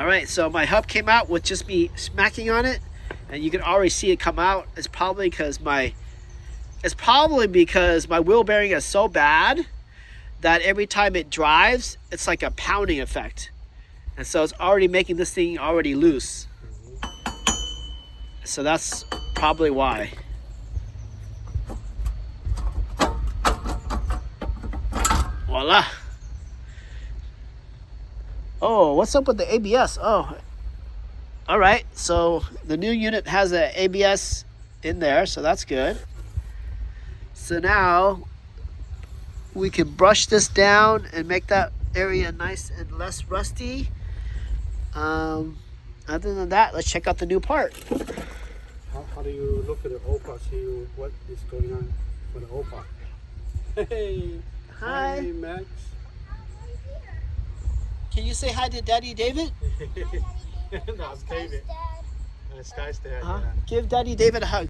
All right, so my hub came out with just me smacking on it, and you can already see it come out. It's probably because my wheel bearing is so bad that every time it drives, it's like a pounding effect. And so it's already making this thing already loose. So that's probably why. Voila. Oh, what's up with the ABS? Oh, all right. So the new unit has an ABS in there, so that's good. So now we can brush this down and make that area nice and less rusty. Other than that, let's check out the new part. How do you look at the old part, see what is going on with the old part? Hey! Hi. Hi, Max. Can you say hi to Daddy David? No, it's David. It's Sky's dad. Give Daddy David a hug.